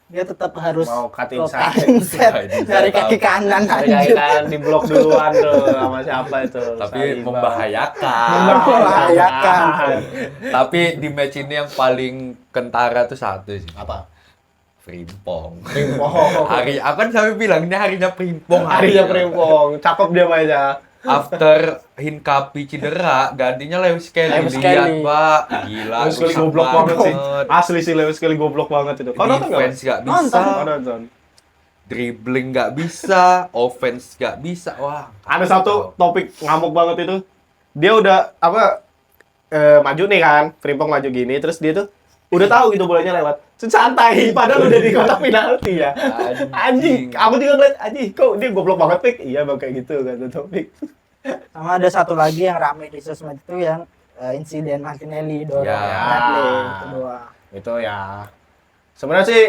dia tetap harus Mau cut cut inside. inside dari kaki kanan anjir. Kan di blok duluan tuh sama siapa itu. Tapi Saliba. membahayakan. Membahayakan. Tapi di match ini yang paling kentara tuh satu sih. Apa? Frimpong. Frimpong. Hari, aku kan sampai bilang ini harinya Frimpong. Harinya Frimpong. Cakep dia mainnya. After Hincapi cedera, gantinya Lewis Kelly. Lewis Lihat, Kelly. Pak. Gila. Lewis Kelly rusak goblok banget sih. banget. Asli sih Lewis Kelly goblok banget itu. Kau nonton nggak? Defense nggak Nonton. bisa. Kau nonton. Dribbling nggak bisa. Offense nggak bisa. Wah. Ada satu topik ngamuk banget itu. Dia udah maju nih kan, Frimpong maju gini, terus dia tuh udah tahu gitu bolanya lewat. Santai, padahal udah di kotak penalti ya. Anjing, aku juga ngeliat, anjing, kok dia goblok banget, Pik? Iya, bang kayak gitu kata topik. Sama ada satu lagi yang rame di sosmed itu yang insiden Martinelli dorong Ya. Bradley itu doang. Itu ya. Sebenarnya sih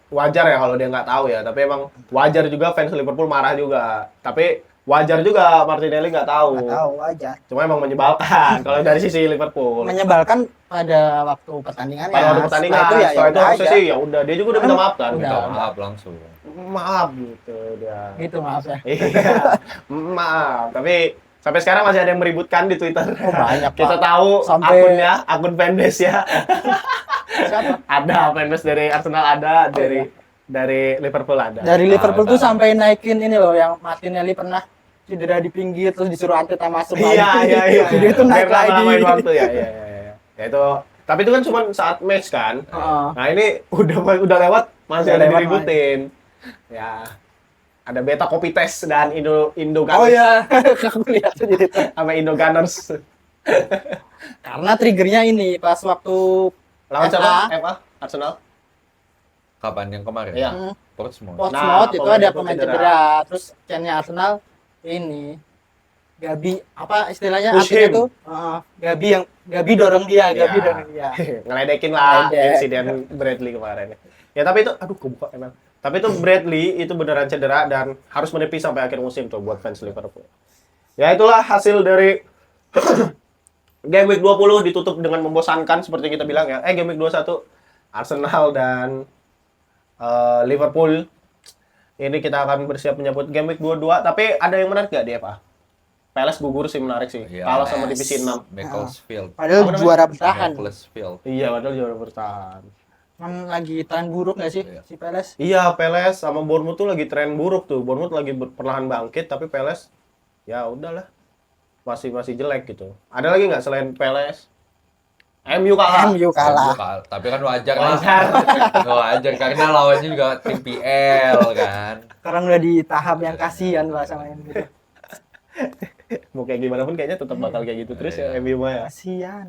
wajar ya kalau dia nggak tahu ya, tapi emang wajar juga fans Liverpool marah juga. Tapi wajar juga Martinelli nggak tahu. Nggak tahu aja. Cuma emang menyebalkan kalau dari sisi Liverpool. Menyebalkan pada waktu pertandingan Pada waktu pertandingan, setelah itu udah harusnya aja. sih ya udah dia juga udah minta maaf kan. Udah. Minta maaf langsung. Maaf gitu dia. Gitu maaf ya. Iya, maaf. Tapi sampai sekarang masih ada yang meributkan di Twitter. Oh, banyak, Pak. Kita tahu Sampai- akun fanbase ya. Siapa? Ada fanbase dari Arsenal, ada dari Liverpool ada. Dari Liverpool tuh Ada. sampai naikin ini loh yang Martinelli pernah cedera di pinggir terus disuruh Arteta masuk Iya. Video itu naik Biar lama-lamain lagi. waktu ya. Ya itu. Tapi itu kan cuma saat match kan. Heeh. Nah ini udah lewat masih Udah ada lewat, diributin. Ya. Ada Beta Kopi Tes dan Indo Gunners Oh ya, aku lihat tuh jadi tuh. sama Indo Gunners. Karena triggernya ini pas waktu Lawan FA. siapa? FA Arsenal. Kapan yang kemarin? Iya. Portsmouth. Portsmouth itu pemain ada itu pemain cedera. cedera. Terus chance-nya Arsenal ini Gabi apa istilahnya Push artinya him. tuh Gabi dorong dia, Gabi Ya. dorong dia. Ngeledekin lah Ngeledek. insiden Bradley kemarin. Ya tapi itu aduh kebuka emang. Tapi itu Bradley itu beneran cedera dan harus menepis sampai akhir musim tuh buat fans Liverpool. Ya itulah hasil dari Game Week 20 ditutup dengan membosankan seperti kita bilang ya. Game Week 21 Arsenal dan Liverpool. Ini kita akan bersiap menyambut Game Week 22. Tapi ada yang menarik gak di FA? Palace gugur sih menarik sih. Iya. Kalah sama divisi 6. Macclesfield. Padahal Apa namanya? juara bertahan. Macclesfield. Iya, padahal juara bertahan. Cuman lagi tren buruk nggak sih Iya. si Palace? Iya, Palace sama Bournemouth tuh lagi tren buruk tuh. Bournemouth lagi perlahan bangkit, tapi Palace ya udahlah. Masih jelek gitu. Ada lagi nggak selain Palace? MU kalah. MU kalah. Tapi kan wajar lah. Wajar. Wajar karena lawannya juga tim PL kan. Sekarang udah di tahap yang kasihan lah sama MU. Mau kayak gimana pun kayaknya tetap bakal kayak gitu terus ya Iya. MU mah ya. Kasihan.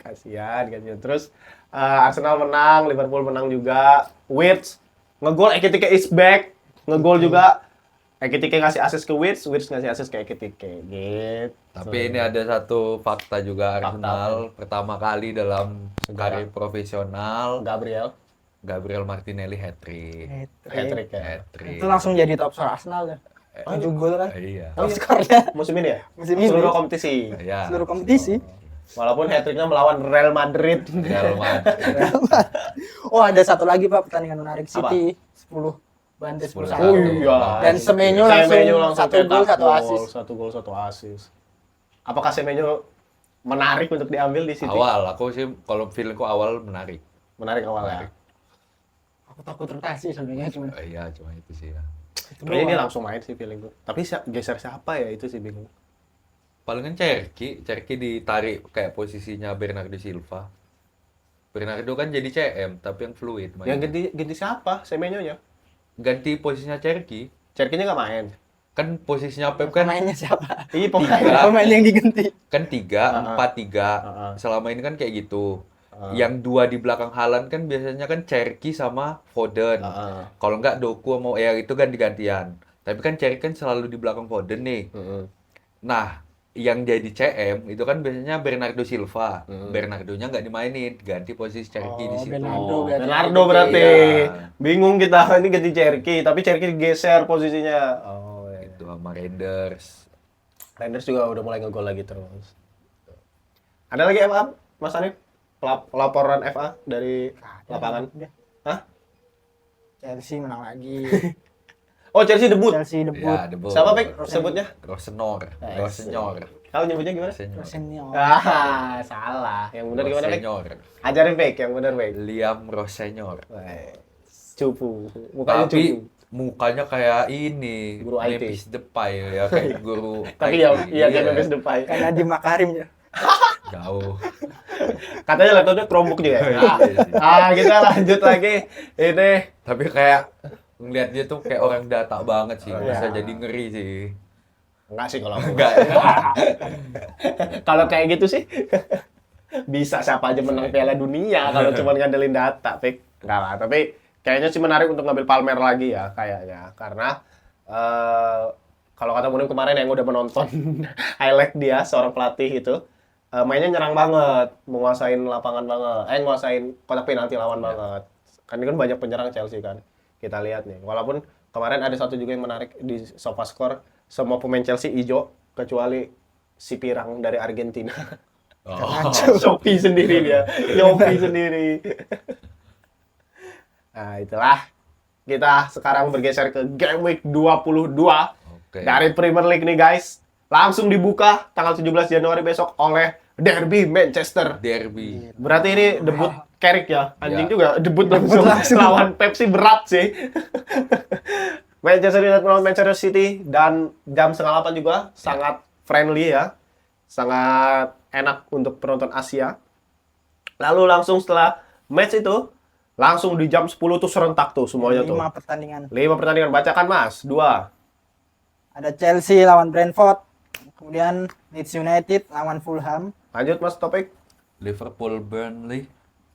Kasihan. Terus Arsenal menang, Liverpool menang juga. Wirtz ngegol, Ekitike is back. Ngegol juga. Ekitike ngasih assist ke Wirtz ngasih assist ke Ekitike. Gitu. Tapi ini ada satu fakta juga Fakta Arsenal pertama kali dalam karir profesional Gabriel Martinelli hat-trick. Hat-trick ya. Hat-trick. Itu langsung jadi top score Arsenal kan. 7 gol kan. Iya. Top skornya Musim ini ya? musim ini. Seluruh kompetisi. Iya. Seluruh kompetisi. Walaupun hat-tricknya melawan Real Madrid. Real Madrid. Oh, ada satu lagi Pak pertandingan menarik City 10 Bandes 10. 10-1. Oh iya. Dan Semenyo langsung 1 gol 1 assist. 1 gol 1 assist. Apakah Semenyo menarik untuk diambil di City? Awal aku sih kalau feelingku awal menarik. Menarik awal ya. Aku takut rotasi sebenarnya cuma. Iya, cuma itu sih ya. Kayaknya dia langsung main sih feeling gue. Tapi geser siapa ya itu sih bingung. Palingan Cerki ditarik kayak posisinya Bernardo Silva. Bernardo kan jadi CM tapi yang fluid Yang mainnya. ganti siapa? Semenyo nya. Ganti posisinya Cerki. Cerkinya nggak main. kan posisinya Pep kan Pemainnya siapa? Iya, Tiga. Pemain yang diganti. kan 3-4-3. Selama ini kan kayak gitu. Yang 2 di belakang Haaland kan biasanya kan Cherki sama Foden. Kalau nggak Doku mau ya itu kan gantian. Tapi kan Cherki kan selalu di belakang Foden nih. Nah, yang jadi CM itu kan biasanya Bernardo Silva. Bernardonya nggak dimainin, ganti posisi Cherki di situ. Bernardo berarti. Iya. Bingung kita ini ganti Cherki, tapi Cherki geser posisinya. Oh, iya. Itu sama Reinders. Rangers juga udah mulai ngegol lagi terus. Ada lagi FA, Mas Hanif? Laporan FA dari lapangan. Hah? Chelsea menang lagi. Oh, Chelsea debut. Chelsea debut. Ya, debut. Siapa Pek sebutnya? Rosenor. Rosenor. Kau nyebutnya gimana? Rosenor. Senior. Salah. Yang benar gimana, Pek? Rosenor. Ajarin Pek, yang benar Pek. Liam Rosenor. Cupu. Mukanya Tapi cupu. mukanya kayak ini, Guru IT. Memphis Depay ya, kayak guru Tapi IT. ya, iya kayak Memphis Depay. Karena di Makarim ya. Jauh. Katanya laptopnya Chromebook juga ya. Kita lanjut lagi. Ini Tapi kayak ngeliat dia tuh kayak orang data banget sih, Oh, bisa iya. jadi ngeri sih. enggak sih kalau aku. Enggak. Kalau kayak gitu sih bisa siapa aja menang Piala Dunia kalau cuma ngandelin data, Pik. Enggak lah, tapi kayaknya sih menarik untuk ngambil Palmer lagi ya kayaknya. Karena kalau kata Munim kemarin yang udah menonton highlight dia seorang pelatih itu mainnya nyerang banget, menguasain lapangan banget, nguasain kotak penalti lawan banget. Kan ini kan banyak penyerang Chelsea kan. Kita lihat nih. Walaupun kemarin ada satu juga yang menarik di SofaScore, semua pemain Chelsea hijau kecuali si Pirang dari Argentina. Oh. Shopee sendiri dia. Shopee sendiri. Nah, itulah. Kita sekarang bergeser ke Game Week 22 Oke. dari Premier League nih, guys. Langsung dibuka tanggal 17 Januari besok oleh Derby Manchester. Derby. Berarti ini debut Carrick ya? Anjing Ya. juga debut langsung lawan Pepsi berat sih. Manchester United melawan Manchester City dan jam 7:30 juga sangat friendly ya. Sangat enak untuk penonton Asia. Lalu langsung setelah match itu langsung di jam 10 tuh serentak tuh semuanya tuh. 5 pertandingan. 5 pertandingan, bacakan Mas. 2. Ada Chelsea lawan Brentford. Kemudian Leeds United lawan Fulham. Lanjut Mas topik. Liverpool, Burnley,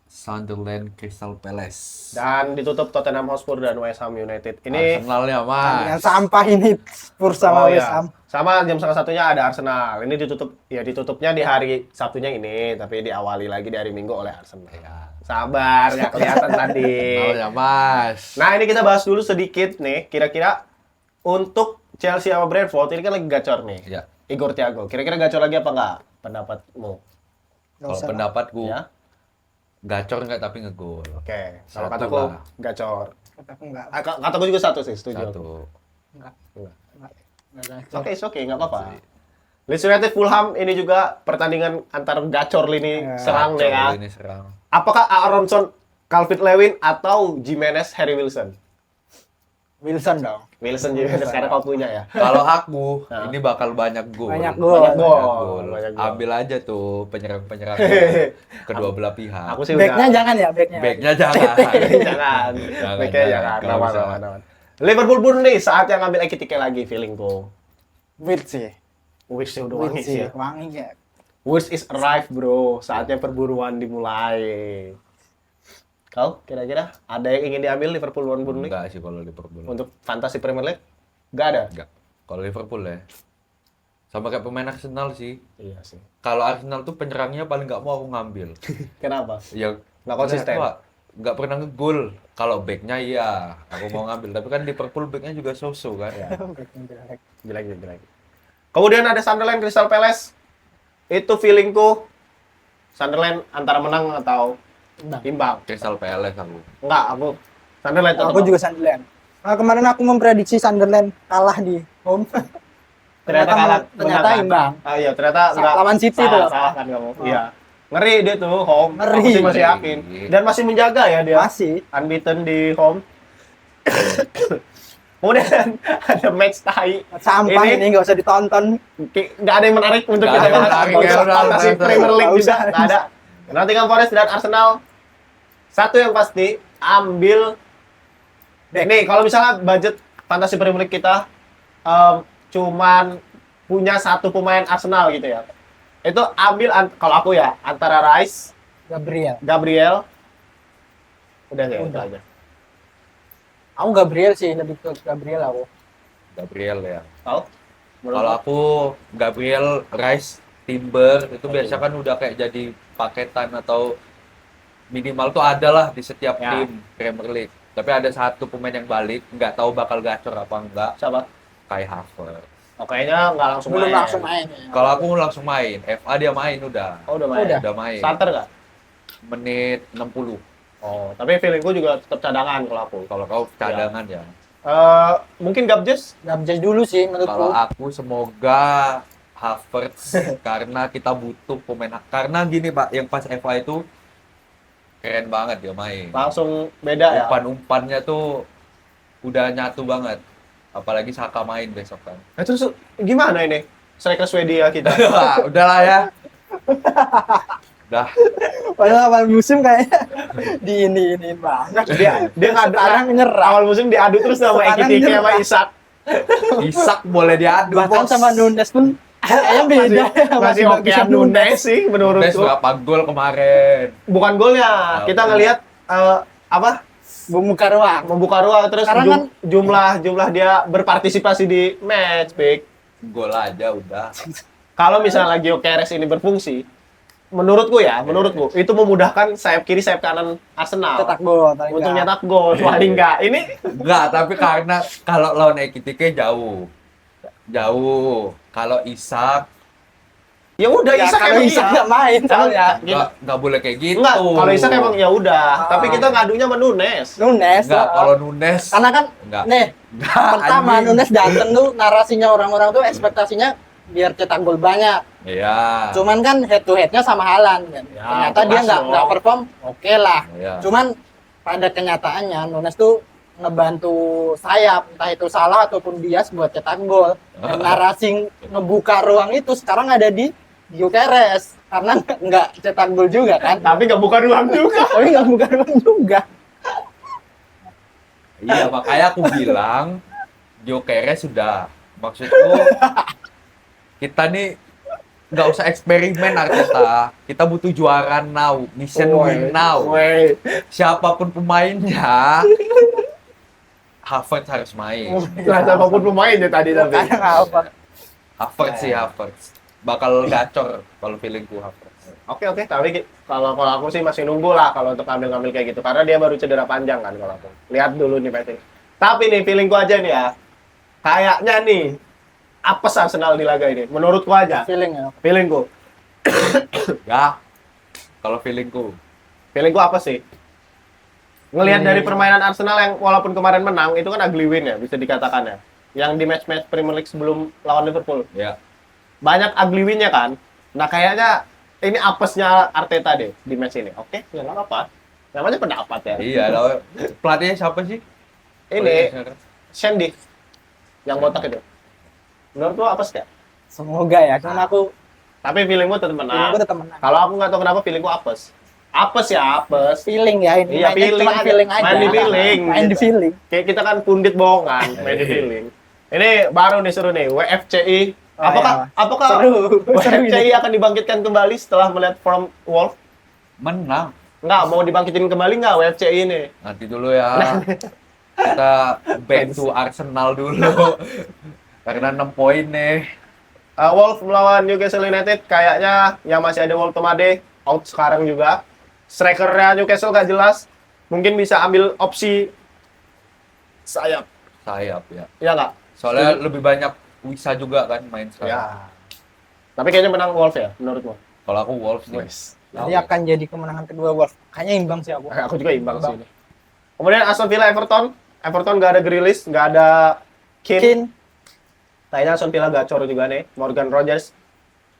Sunderland, Crystal Palace. Dan ditutup Tottenham Hotspur dan West Ham United. Ini Arsenalnya Pertandingan Mas. sampah ini Spurs sama West Ham. Sama jam 1:30-nya ada Arsenal. Ini ditutupnya di hari Sabtunya ini, tapi diawali lagi di hari Minggu oleh Arsenal. Ya. Sabar, nggak kelihatan tadi. Arsenalnya Mas. Nah, ini kita bahas dulu sedikit nih, kira-kira untuk Chelsea sama Brentford ini kan lagi gacor nih. Ya. Igor Thiago, kira-kira gacor lagi apa enggak? Pendapatmu? Nggak Kalau usah lah. pendapatku Ya? gacor nggak tapi ngegol. Oke, kalau Satu kataku lah. gacor. Kataku enggak. Kataku juga satu sih, setuju. Satu. Enggak. Enggak. Enggak gacor. Oke, nggak apa-apa. Leeds United Fulham ini juga pertandingan antar gacor lini Ya. serang deh ya. Gacor ini serang. Apakah Aronson, Calvert-Lewin atau Jimenez, Harry Wilson? Wilson dong. Wilson Jimenez karena kau punya ya. Kalau aku Nah. ini bakal banyak gol. Banyak gol. Banyak gol. Gol. Banyak gol. Ambil aja tuh penyerang-penyerang kedua belah pihak. Aku sih Backnya udah. jangan ya, backnya. Backnya jangan. jangan. Jangan, Backnya jangan. jangan. Nggak Aman, usah. aman, aman. Liverpool Burnley saat yang ngambil Ekitike lagi feelingku. Wait sih. Wish udah Wait wangi sih. sih. Wangi ya. Wish is arrived bro. Saatnya perburuan dimulai. Kau kira-kira ada yang ingin diambil Liverpool lawan Burnley Enggak sih kalau Liverpool. untuk fantasi Premier League? Gak ada. Enggak. Kalau Liverpool ya. Sama kayak pemain Arsenal sih. Iya sih. Kalau Arsenal tuh penyerangnya paling nggak mau aku ngambil. Kenapa? Ya Nggak konsisten. Nggak pernah ngegol. Kalau backnya iya, aku mau ngambil. Tapi kan Liverpool backnya juga so-so kan. Ya. Jelek. Kemudian ada Sunderland Crystal Palace. Itu feelingku Sunderland antara menang atau imbang. Crystal Palace aku. Enggak, aku Sunderland tetap. Aku juga Sunderland. Nah, kemarin aku memprediksi Sunderland kalah di home. ternyata kalah. Ternyata benar kan? imbang. Ah iya, ternyata enggak. Lawan City salah, tuh. salah kan kamu. Oh. Iya. Ngeri dia tuh home. Ngeri. Aku sih masih Ngeri. yakin. Dan masih menjaga ya dia. Masih. Unbeaten di home. Kemudian ada match tai. Sampah ini nggak usah ditonton. Nggak ada yang menarik untuk Nggak kita ada yang bahas. menarik, Nggak ya, usah udah, fantasi udah, Premier League nggak juga usah. nggak ada. Nottingham Forest dan Arsenal. Satu yang pasti ambil. Nih kalau misalnya budget fantasi Premier League kita cuman punya satu pemain Arsenal gitu ya. Itu ambil kalau aku ya antara Rice, Gabriel. Udah ya, itu Udah. aja. Aku Gabriel sih, lebih ke Gabriel aku. Gabriel ya. Tahu? Kalau aku Gabriel, Rice, Timber itu biasa kan udah kayak jadi paketan atau minimal tuh ada lah di setiap Ya. tim Premier League. Tapi ada satu pemain yang balik, nggak tahu bakal gacor apa enggak, Siapa? Kai Havertz. Oh, kayaknya nggak langsung Belum main. langsung main. Ya. Kalau aku langsung main, FA dia main udah. Oh, udah main. Udah. Udah main. Starter nggak? Menit 60. Oh, tapi feelingku juga tetap cadangan kalau aku. Kalau kau cadangan ya. Mungkin Gabjes? Gabjes dulu sih Kalau menurutku. aku semoga Havertz karena kita butuh pemain. Karena gini Pak, yang pas FA itu keren banget dia main. Langsung beda ya. Umpan-umpannya tuh udah nyatu banget. Apalagi Saka main besok kan. Nah, terus gimana ini? Striker Swedia kita. Wah, udahlah ya. Udah. Padahal awal musim kayaknya ini banget. Dia ngadu Sekarang nyerah. awal musim diadu terus sama Sekarang Ekitike sama nyerah. Isak. Isak boleh diadu, Bahkan Bos. sama Nunes pun kayaknya beda. Masih oke bisa Nunes sih Nunes menurutku. berapa gol kemarin? Bukan golnya. Kita ngelihat apa? Membuka ruang. Membuka ruang terus Sekarang jumlah dia berpartisipasi di match pick. Gol aja udah. Kalau misalnya Gyökeres ini berfungsi, menurutku itu memudahkan sayap kiri sayap kanan Arsenal Cetak gol paling untuk nggak. nyetak gol. Paling enggak. Ini Enggak, tapi karena kalau lawan Ekitike jauh. Jauh. Kalau Isak ya udah Ya, Isak kalau emang Isak iya. nggak main soalnya. nggak boleh kayak gitu. Enggak, kalau Isak emang ya udah. Tapi kita ngadunya sama Nunes. Nunes. Enggak, kalau Nunes Karena kan enggak. nih Enggak, pertama anjing. Nunes dateng tuh narasinya orang-orang tuh ekspektasinya biar cetak gol banyak. Iya. Cuman kan head to headnya sama Haaland kan. Ya, Ternyata itu dia pas nggak dong. perform, oke lah. Iya. Cuman pada kenyataannya Nunes tuh ngebantu sayap, entah itu Salah ataupun Dias buat cetak gol. Dan narasi ngebuka ruang itu sekarang ada di Gyökeres karena nggak cetak gol juga kan. Tapi nggak buka ruang juga. Tapi nggak buka ruang juga. Iya, makanya aku bilang Gyökeres sudah. Maksudku kita nih nggak usah eksperimen Arteta. Kita butuh juara now, mission win now. Woi. Siapapun pemainnya, Havertz harus main. Nah, siapapun pemain ya tadi tapi. Kayak apa? Havertz bakal gacor kalau feelingku Havertz. Oke, tapi kalau aku sih masih nunggu lah kalau untuk ngambil kayak gitu karena dia baru cedera panjang kan kalau aku. Lihat dulu nih Peti. Tapi nih feelingku aja nih ya. Kayaknya nih apes Arsenal di laga ini. Menurutku aja. Feeling ya. Feelingku. Ya, kalau feelingku. Feelingku apa sih? Ngelihat dari permainan Arsenal yang walaupun kemarin menang itu kan ugly win ya bisa dikatakan ya. Yang di match-match Premier League sebelum lawan Liverpool. Ya, Banyak ugly win-nya kan. Nah, kayaknya ini apesnya Arteta deh di match ini. Oke, ya nggak apa-apa. Namanya pendapat ya. iya. Lalu pelatihnya siapa sih? Ini Shandy yang botak itu. Menurut lo apes nggak? Semoga ya. Cuman aku Tapi feelingmu tetap menang. gue tetap menang. Kalau aku nggak tahu kenapa feelingku apes. Apes ya apes. Feeling ya ini. Iya, Mainnya feeling cuman aja. feeling aja. Main di feeling, Main di gitu. feeling. Kayak kita kan pundit bohongan, main di feeling. Ini baru nih seru nih, WFCI. Oh, Apakah Seru. Seru WFCI ini. akan dibangkitkan kembali setelah melihat form Wolf? Menang. Nggak, mau dibangkitin kembali nggak WFCI ini? Nanti dulu ya. Kita back to Arsenal dulu. Karena 6 poin nih. Wolf melawan Newcastle United, kayaknya yang masih ada Wolf Tomade, out sekarang juga. Strikernya Newcastle nggak jelas. Mungkin bisa ambil opsi sayap. Sayap ya. Iya nggak? Soalnya lebih banyak Wisa juga kan main sekarang. Ya. Tapi kayaknya menang Wolf ya, menurutmu? Kalau aku Wolves nih. Jadi akan jadi kemenangan kedua Wolves. Kayaknya imbang sih aku. Aku juga imbang sih ini. Kemudian Aston Villa Everton. Everton nggak ada Grealish, nggak ada Keane. Kin Kayaknya Aston Villa gacor juga nih. Morgan Rogers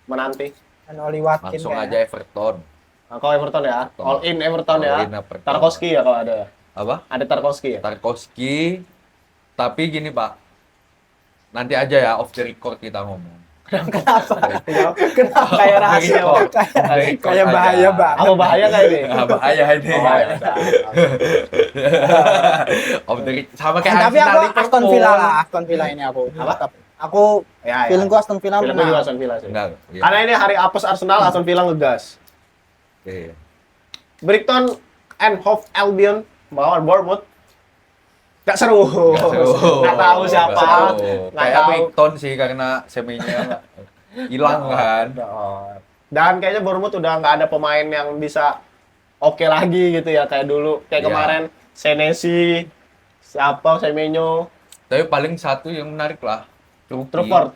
menanti. dan Oli Watkins. Langsung aja kayaknya. Everton. Nah, kalau Everton ya, all in Everton ya. All in Everton. Tarkowski ya kalau ada ya. Apa? Ada Tarkowski ya. Tarkowski. Tapi gini Pak. Nanti aja ya off the record kita ngomong. Kenapa kayak rahasia? Kayak bahaya banget. Apa bahaya kayak ini? Bahaya ini. Oh, ya udah. Off the record. Sama kayak Tapi aku Arsenal, Aston Liverpool. Villa lah. Aston Villa ini aku. Apa? Tetap. Aku Ya, feelingku Aston Villa Feelingku menang. juga Aston Villa sih. Enggak. Iya. Karena ini hari apes Arsenal, Aston Villa ngegas. Oke. Brighton and Hove Albion melawan Bournemouth. Gak seru. Gak tahu siapa. Gak Kayak tahu. Brighton sih karena seminya hilang kan. Dan kayaknya Bournemouth udah nggak ada pemain yang bisa oke lagi gitu ya kayak dulu. Kayak Iya. kemarin Senesi, siapa Semenyo, Tapi paling satu yang menarik lah. Trufford.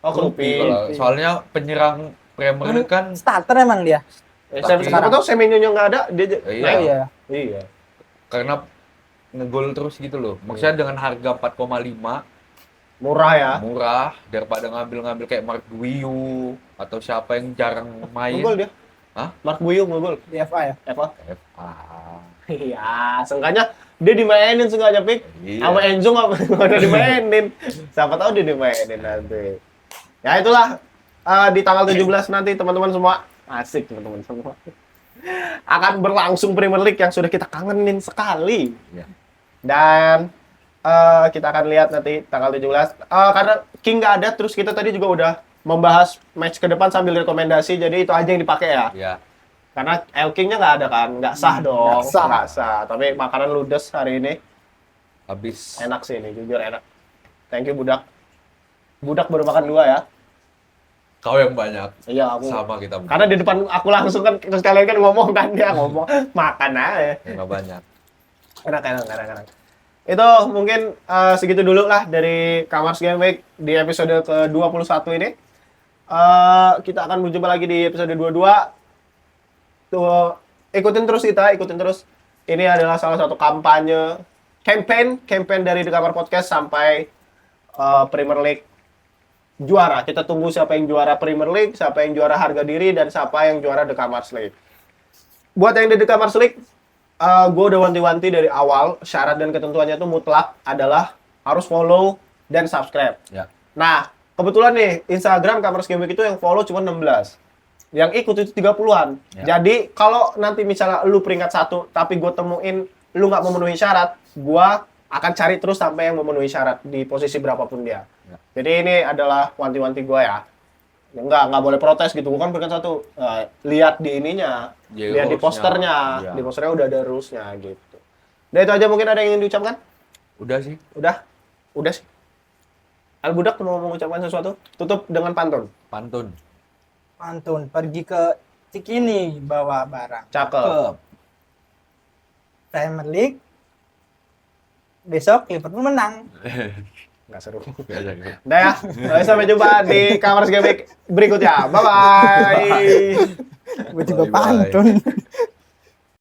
Oh, Krupi. Soalnya penyerang Premier League kan Starter emang dia. Siapa tahu Semenyo-nya nggak ada, dia Iya. naik. Iya. Iya. karena ngegol terus gitu loh. Maksudnya dengan harga 4,5 Murah ya. murah daripada ngambil-ngambil kayak Mark Guiu atau siapa yang jarang main. Ngegol dia. Hah? Mark Buyu ngegol. Di FA ya. Eva. FA. Iya, seenggaknya dia dimainin sengaja Pik. Iya. Sama Enzo nggak udah dimainin. Siapa tahu dia dimainin nanti. Ya itulah di tanggal 17 nanti teman-teman semua asik teman-teman semua. Akan berlangsung Premier League yang sudah kita kangenin sekali. Iya. Dan kita akan lihat nanti tanggal 17. Karena King nggak ada, terus kita tadi juga udah membahas match ke depan sambil rekomendasi, jadi itu aja yang dipakai ya. Iya. Karena El King-nya nggak ada kan, nggak sah dong. nggak sah. Nggak sah. Tapi makanan ludes hari ini Habis enak sih ini, jujur enak. Thank you Budak. Budak baru makan 2 ya. kau yang banyak. Iya aku. Sama kita. Karena di depan aku langsung kan, terus kalian kan ngomong kan, dia ngomong makan aja. Enggak banyak. Enak. Itu mungkin segitu dulu lah dari Kamars Game Week di episode ke-21 ini. Kita akan berjumpa lagi di episode 22. Tuh, ikutin terus. Ini adalah salah satu campaign dari The Kamar Podcast sampai Premier League juara. Kita tunggu siapa yang juara Premier League, siapa yang juara harga diri, dan siapa yang juara The Kamars League. Buat yang di The Kamars League, gue udah wanti-wanti dari awal, syarat dan ketentuannya itu mutlak adalah harus follow dan subscribe. Ya. Nah, kebetulan nih, Instagram Kamars Game Week itu yang follow cuma 16. Yang ikut itu 30-an. Ya. Jadi, kalau nanti misalnya lu peringkat 1, tapi gue temuin lu nggak memenuhi syarat, gue akan cari terus sampai yang memenuhi syarat di posisi berapapun dia. Ya. Jadi, ini adalah wanti-wanti gue ya. Nggak boleh protes gitu, bukan peringkat 1. Lihat di ininya, Di lihat di rules-nya. posternya. Iya. Di posternya udah ada rules-nya gitu. Udah itu aja, mungkin ada yang ingin diucapkan? Udah sih. Udah sih. Al Budak mau mengucapkan sesuatu? Tutup dengan pantun. Pantun. Pergi ke Cikini bawa barang. Cakep. Premier League. Besok Liverpool menang. Nggak seru. Nggak ada gitu. Udah ya. Sampai jumpa di Kamars Game Week berikutnya. Bye-bye. Gue juga Bye-bye. pantun.